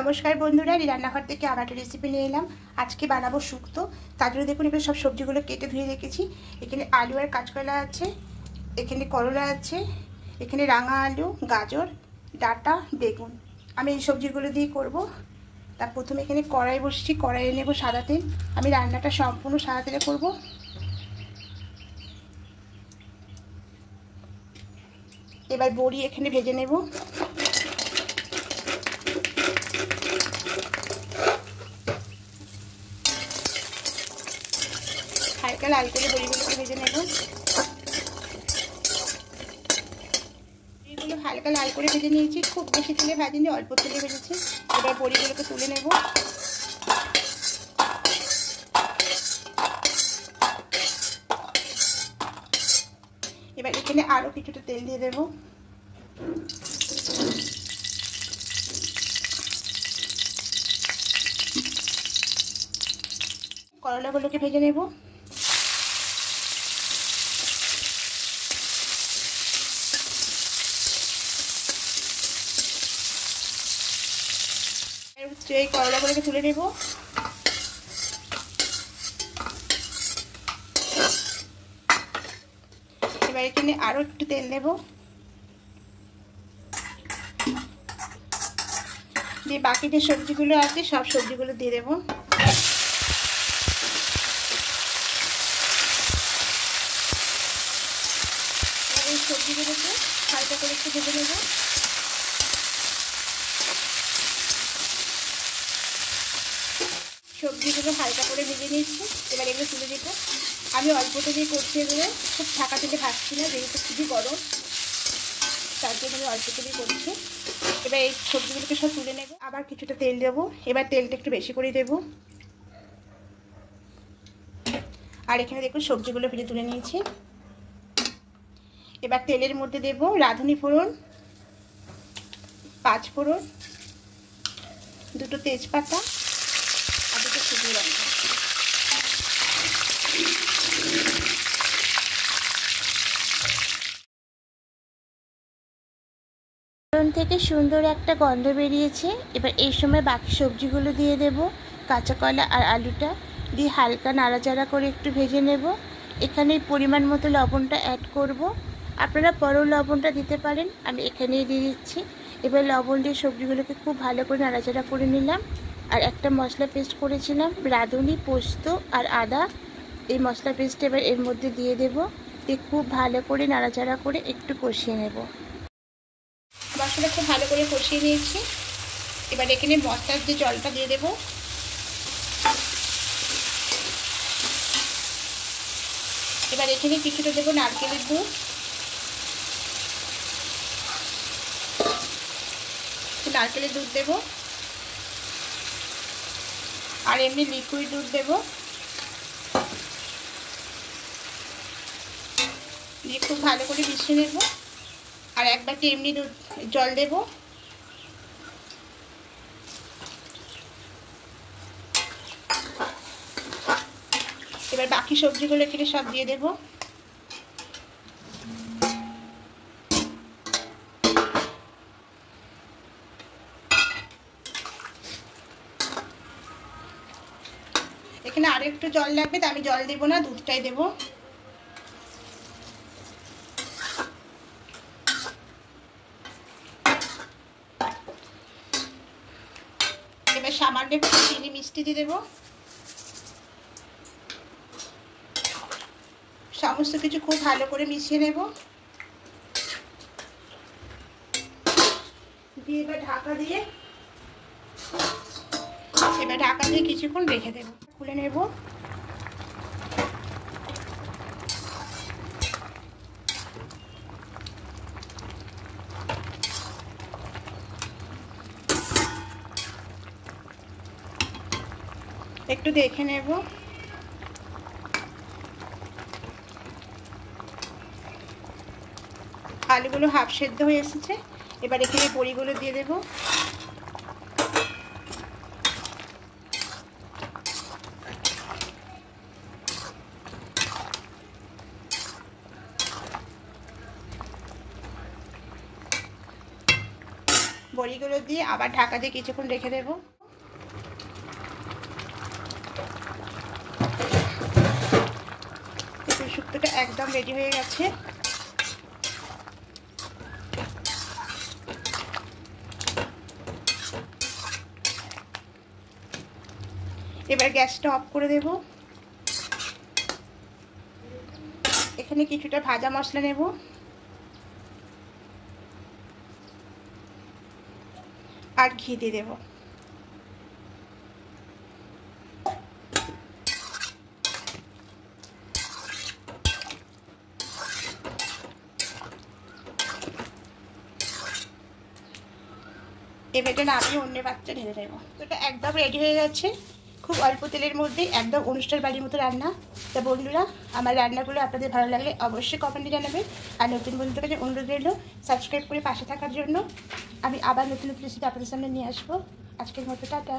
নমস্কার বন্ধুরা, রান্নাঘর থেকে আবার একটা রেসিপি নিয়ে এলাম। আজকে বানাবো শুক্তো। তার জন্য দেখুন এখানে সব সবজিগুলো কেটে ধুয়ে রেখেছি। এখানে আলু আর কাঁচকলা আছে, এখানে করলা আছে, এখানে রাঙা আলু, গাজর, ডাঁটা, বেগুন। আমি এই সবজিগুলো দিয়ে করব। তার প্রথমে এখানে কড়াই বসছি, কড়াইয়ে নেব সাদা তেল। আমি রান্নাটা সম্পূর্ণ সাদা তেলে করব। এবার বড়ি এখানে ভেজে নেব। হালকা লাল করে বড়িগুলোকে ভেজে নেব। বড়িগুলো হালকা লাল করে ভেজে নিয়েছি, খুব বেশি তেলে ভাজিনি, অল্প তেলে ভেজেছি। এবার বড়িগুলোকে তুলে নেব। এবার এখানে আরও কিছুটা তেল দিয়ে দেব। করলাগুলোকে ভেজে নেব। এই করলাগুলোকে তুলে নেব। এবার এখানে আরো একটু তেল নেব, দিয়ে বাকি যে সবজিগুলো আছে সব সবজিগুলো দিয়ে দেব। এই সবজিগুলোকে হালকা করে একটু ভেজে নেব। সবজিগুলো হালকা করে ভেজে নিচ্ছি। এবার এগুলো তুলে দেব। আমি অল্প তেলে করছি, এগুলো খুব ঢাকা তেলে ভাজছি না, যেহেতু খুবই গরম, তার জন্য আমি অল্প তেলেই করছি। এবার এই সবজিগুলোকে সব তুলে নেব। আবার কিছুটা তেল দেবো। এবার তেলটা একটু বেশি করে দেবো। আর এখানে দেখুন সবজিগুলো ভেজে তুলে নিয়েছি। এবার তেলের মধ্যে দেব রাঁধুনি ফোড়ন, 5 ফোড়ন, 2টো তেজপাতা আর 2টো শুকনো লঙ্কা। ফোড়ন থেকে সুন্দর একটা গন্ধ বেরিয়েছে। এবার এই সময় বাকি সবজিগুলো দিয়ে দেব। কাঁচা কলা আর আলুটা দিয়ে হালকা নাড়াচাড়া করে একটু ভেজে নেব। এখানে পরিমাণ মতো লবণটা অ্যাড করব। আপনারা পরেও লবণটা দিতে পারেন, আমি এখানেই দিয়ে দিচ্ছি। এবার লবণ দিয়ে সবজিগুলোকে খুব ভালো করে নাড়াচাড়া করে নিলাম। আর একটা মশলা পেস্ট করেছিলাম, রাঁধুনি, পোস্ত আর আদা, এই মশলা পেস্ট এবার এর মধ্যে দিয়ে দেব। দিয়ে খুব ভালো করে নাড়াচাড়া করে একটু কষিয়ে নেব। মশলা খুব ভালো করে কষিয়ে নিয়েছি। এবার এখানে মশলার যে জলটা দিয়ে দেব। এবার এখানে কিছুটা দেবো নারকেলের দুধ। নারকেলের দুধ দেব আর এমনি লিকুইড দুধ দেব। দিয়ে খুব ভালো করে মিশিয়ে নেব। আর এক বাটি এমনি দুধ জল দেব। এবার বাকি সবজিগুলো এখানে সব দিয়ে দেব। এখানে আরো একটু জল লাগবে, তা আমি জল দেব না, দুধটাই দেব। এবার সামান্য একটু চিনি মিষ্টি দিয়ে দেব। সমস্ত কিছু খুব ভালো করে মিশিয়ে নেব। দিয়ে এবার ঢাকা দিয়ে কিছুক্ষণ রেখে দেব। খুলে নেব। একটু দেখে নেব। আলুগুলো হাফ সেদ্ধ হয়ে এসেছে। এবার এখানে বড়িগুলো দিয়ে দেব। বড়িগুলো দিয়ে আবার ঢাকা দিয়ে কিছুক্ষণ রেখে দেবো। শুক্তোটা একদম রেডি হয়ে গেছে। এবার গ্যাসটা অফ করে দেব। এখানে কিছুটা ভাজা মশলা নেব, আর ঘি দিয়ে দেব। এবারে নামিয়ে অন্য পাত্রে ঢেলে নেব। এটা একদম রেডি হয়ে গেছে, খুব অল্প তেলের মধ্যে একদম অনুষ্ঠান বাড়ির মতো রান্না। তা বন্ধুরা, আমার রান্নাগুলো আপনাদের ভালো লাগলে অবশ্যই কমেন্টে জানাবেন। আর নতুন বন্ধুদের কাছে অনুরোধ রইল সাবস্ক্রাইব করে পাশে থাকার জন্য। আমি আবার নতুন নতুন রেসিপি আপনাদের সামনে নিয়ে আসবো। আজকের মতো টাটা।